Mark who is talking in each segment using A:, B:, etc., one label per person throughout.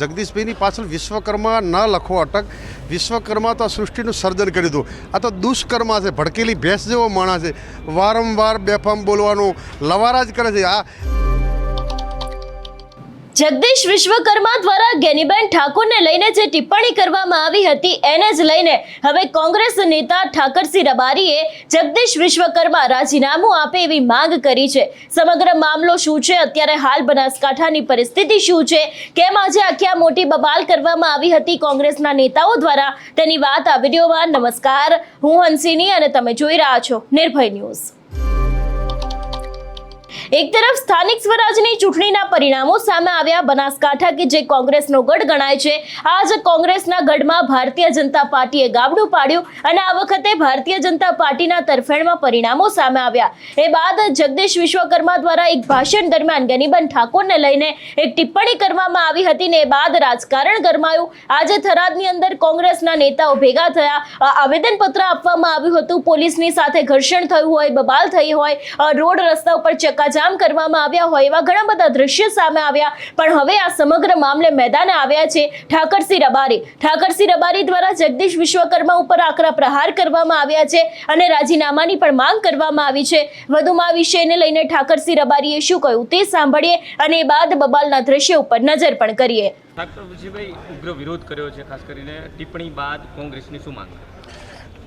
A: જગદીશભાઈની પાછળ વિશ્વકર્મા ન લખો અટક, વિશ્વકર્મા તો આ સૃષ્ટિનું સર્જન કરી દો. આ તો દુષ્કર્મા છે, ભડકેલી ભેંસ જેવો માણસ છે, વારંવાર બેફામ બોલવાનું લવારા જ કરે છે. આ
B: જગદીશ વિશ્વકર્મા દ્વારા ગેનીબેન ઠાકોરને લઈને જે ટિપ્પણી કરવામાં આવી હતી એને જ લઈને હવે કોંગ્રેસ નેતા ઠાકરસિંહ રબારીએ જગદીશ વિશ્વકર્મા રાજીનામું આપે એવી માંગ કરી છે. સમગ્ર મામલો શું છે, અત્યારે હાલ બનાસકાંઠાની પરિસ્થિતિ શું છે, કેમ આજે આખી આ મોટી બબાલ કરવામાં આવી હતી કોંગ્રેસના નેતાઓ દ્વારા, તેની વાત આ વિડીયોમાં. નમસ્કાર, હું હંસિની અને તમે જોઈ રહ્યા છો નિર્ભય ન્યૂઝ. એક તરફ સ્થાનિક સ્વરાજની ચૂંટણીના પરિણામો સામે આવ્યા. બનાસકાંઠા કે જે કોંગ્રેસનો ગઢ ગણાય છે, આજ કોંગ્રેસના ગઢમાં ભારતીય જનતા પાર્ટીએ ગાબડું પાડ્યું અને આ વખતે ભારતીય જનતા પાર્ટીના તરફેણમાં પરિણામો સામે આવ્યા. એ બાદ જગદીશ વિશ્વકર્મા દ્વારા એક ભાષણ દરમિયાન ગેનીબેન ઠાકોરને લઈને એક ટિપ્પણી કરવામાં આવી હતી ને એ બાદ રાજકારણ ગરમાયું. આજે થરાદની અંદર કોંગ્રેસના નેતાઓ ભેગા થયા, આવેદનપત્ર આપવામાં આવ્યું હતું. પોલીસની સાથે ઘર્ષણ થયું હોય, બબાલ થઈ હોય, રોડ રસ્તા ઉપર ચક્કાજામ કરવામાં આવ્યા હોય એવા ઘણા બધા દ્રશ્યો સામે આવ્યા. પણ હવે આ સમગ્ર મામલે મેદાને આવ્યા છે ઠાકરસિંહ રબારી. ઠાકરસિંહ રબારી દ્વારા જગદીશ વિશ્વકર્મા ઉપર આકરા પ્રહાર કરવામાં આવ્યા છે અને રાજીનામાની પણ માંગ કરવામાં આવી છે. વધુમાં આ વિષયને લઈને ઠાકરસિંહ રબારીએ શું કહ્યું તે સાંભળીએ અને એ બાદ બબાલના દ્રશ્યો ઉપર નજર પણ કરીએ.
C: ઠાકરસિંહભાઈ ઉગ્ર વિરોધ કર્યો છે, ખાસ કરીને ટિપ્પણી બાદ કોંગ્રેસની શું માંગ?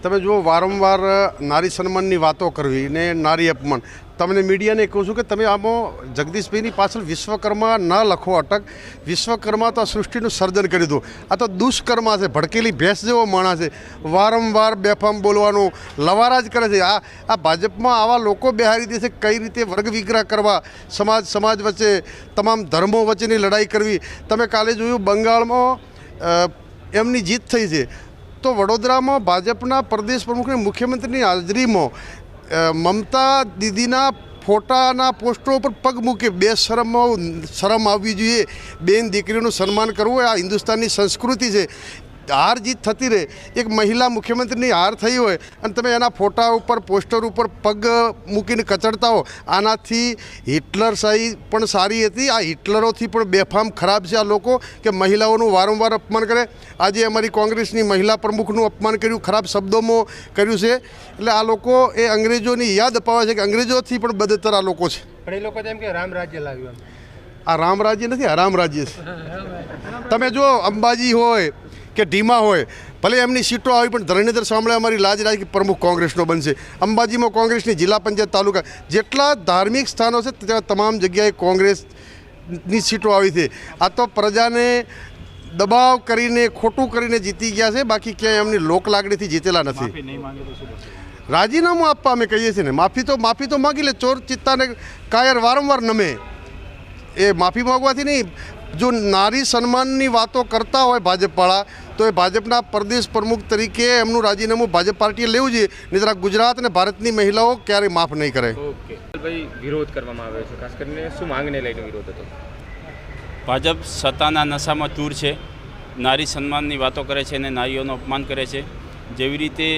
A: તમે જો વારંવાર નારી સન્માનની વાતો કરવી ને નારી અપમાન, તમને મીડિયાને કહું છું કે તમે આમાં જગદીશભાઈની પાછળ વિશ્વકર્મા ન લખો અટક, વિશ્વકર્મા તો આ સૃષ્ટિનું સર્જન કરી દો. આ તો દુષ્કર્મા છે, ભડકેલી ભેંસ જેવો માણસ છે, વારંવાર બેફામ બોલવાનું લવારા જ કરે છે. આ ભાજપમાં આવા લોકો બેહારી દે છે, કઈ રીતે વર્ગ વિગ્રહ કરવા, સમાજ વચ્ચે, તમામ ધર્મો વચ્ચેની લડાઈ કરવી. તમે કાલે જોયું બંગાળમાં એમની જીત થઈ છે, તો વડોદરામાં ભાજપના પ્રદેશ પ્રમુખની મુખ્યમંત્રીની હાજરીમાં મમતા દીદીના ફોટાના પોસ્ટરો ઉપર પગ મૂકે. શરમ આવવી જોઈએ. બેન દીકરીનું સન્માન કરવું આ હિન્દુસ્તાનની સંસ્કૃતિ છે. હાર જીત થતી રહે, એક મહિલા મુખ્યમંત્રીની હાર થઈ હોય અને તમે એના ફોટા ઉપર પોસ્ટર ઉપર પગ મૂકીને કચડતા હો, આનાથી હિટલરશાહી પણ સારી હતી. આ હિટલરોથી પણ બેફામ ખરાબ છે આ લોકો કે મહિલાઓનું વારંવાર અપમાન કરે. આજે અમારી કોંગ્રેસની મહિલા પ્રમુખનું અપમાન કર્યું, ખરાબ શબ્દોમાં કર્યું છે. એટલે આ લોકો એ અંગ્રેજોની યાદ અપાવે છે કે અંગ્રેજોથી પણ બદતર આ લોકો છે.
D: પણ એ લોકો એમ કે રામ રાજ્ય લાવ્યું.
A: આ રામ રાજ્ય નથી, હરામ રાજ્ય છે. તમે જો અંબાજી હોય કે ઢીમા હોય, ભલે એમની સીટો આવી પણ ધરણીધર સાંભળે અમારી લાજ રાજ કે પ્રમુખ કોંગ્રેસનો બનશે. અંબાજીમાં કોંગ્રેસની જિલ્લા પંચાયત તાલુકા જેટલા ધાર્મિક સ્થાનો છે ત્યાં તમામ જગ્યાએ કોંગ્રેસની સીટો આવી છે. આ તો પ્રજાને દબાવ કરીને ખોટું કરીને જીતી ગયા છે, બાકી ક્યાંય એમની લોક લાગણીથી જીતેલા નથી. રાજીનામું આપવા અમે કહીએ છીએ ને, માફી તો માગી લે. ચોર ચિત્તાને કાયર વારંવાર નમે, એ માફી માગવાથી નહીં. જો નારી સન્માનની વાતો કરતા હોય ભાજપવાળા, તો એ ભાજપના પ્રદેશ પ્રમુખ તરીકે એમનું રાજીનામું ભાજપ પાર્ટીએ લેવું જોઈએ, નહીં તો ગુજરાત અને ભારતની મહિલાઓ ક્યારેય માફ નહીં કરે.
C: ઓકે ભાઈ, વિરોધ કરવામાં આવ્યો છે, ખાસ કરીને શું માંગને લઈને વિરોધ હતો?
E: ભાજપ સત્તાના નશામાં ચૂર છે, નારી સન્માનની વાતો કરે છે અને નારીઓનું અપમાન કરે છે. જેવી રીતે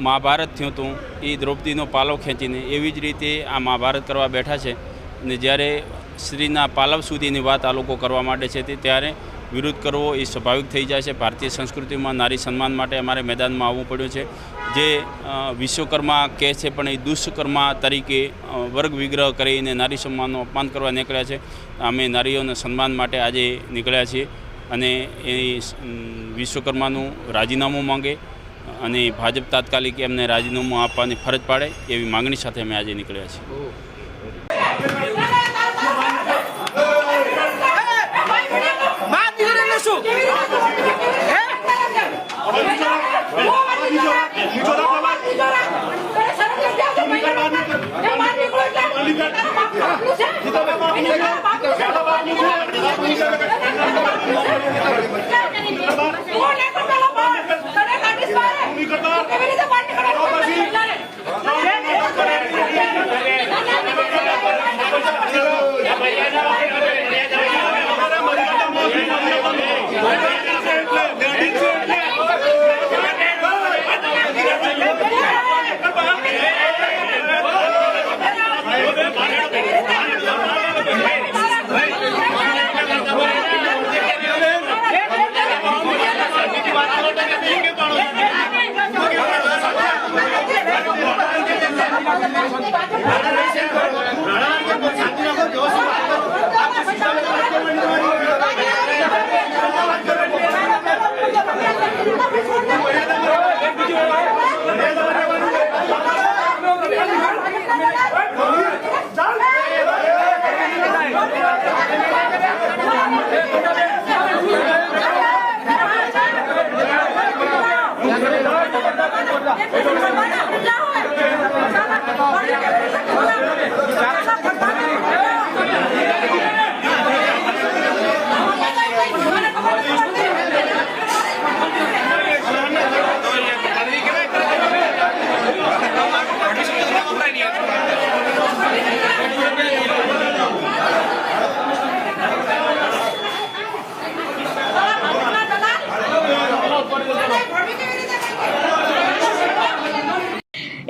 E: મહાભારત થયું હતું એ દ્રૌપદીનો પાલવ ખેંચીને, એવી જ રીતે આ મહાભારત કરવા બેઠા છે. અને જ્યારે સ્ત્રીના પાલવ સુધીની વાત આ લોકો કરવા માટે છે તે ત્યારે વિરોધ કરવો એ સ્વાભાવિક થઈ જાય છે. ભારતીય સંસ્કૃતિમાં નારી સન્માન માટે અમારે મેદાનમાં આવવું પડ્યું છે. જે વિશ્વકર્મા કહે છે પણ એ દુષ્કર્મા તરીકે વર્ગ વિગ્રહ કરીને નારી સન્માનનું અપમાન કરવા નીકળ્યા છે. અમે નારીઓના સન્માન માટે આજે નીકળ્યા છીએ અને એ વિશ્વકર્માનું રાજીનામું માંગે અને ભાજપ તાત્કાલિક એમને રાજીનામું આપવાની ફરજ પાડે એવી માગણી સાથે અમે આજે નીકળ્યા છીએ.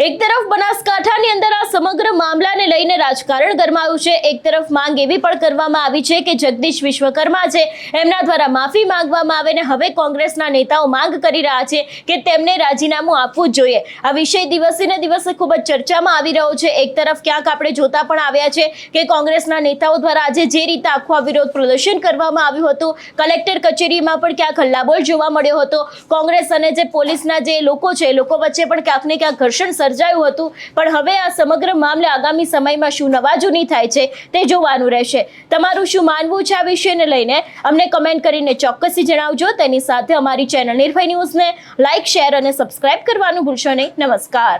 B: એક તરફ બનાસકાંઠાની અંદર આ સમગ્ર મામલાને લઈને રાજકારણ ગરમાયું છે. એક તરફ માંગ એવી પણ કરવામાં આવી છે કે જગદીશ વિશ્વકર્મા છે એમના દ્વારા માફી માંગવામાં આવે ને હવે કોંગ્રેસના નેતાઓ માંગ કરી રહ્યા છે કે તેમને રાજીનામું આપવું જ જોઈએ. આ વિષય દિવસે ને દિવસે ખૂબ જ ચર્ચામાં આવી રહ્યો છે. એક તરફ ક્યાંક આપણે જોતા પણ આવ્યા છે કે કોંગ્રેસના નેતાઓ દ્વારા આજે જે રીતે આખું આ વિરોધ પ્રદર્શન કરવામાં આવ્યું હતું, કલેક્ટર કચેરીમાં પણ ક્યાંક હલ્લાબોલ જોવા મળ્યો હતો. કોંગ્રેસ અને જે પોલીસના જે લોકો છે, લોકો વચ્ચે પણ ક્યાંક ને ક્યાંક ઘર્ષણ સર્જાયું હતું. પણ હવે આ સમગ્ર મામલે આગામી સમયમાં શું નવાજૂની થાય છે તે જોવાનું રહેશે. તમારું શું માનવું છે આ વિષયને લઈને અમને કમેન્ટ કરીને ચોક્કસથી જણાવજો. તેની સાથે અમારી ચેનલ નિર્ભય ન્યૂઝને લાઇક, શેર અને સબસ્ક્રાઇબ કરવાનું ભૂલશો નહીં. નમસ્કાર.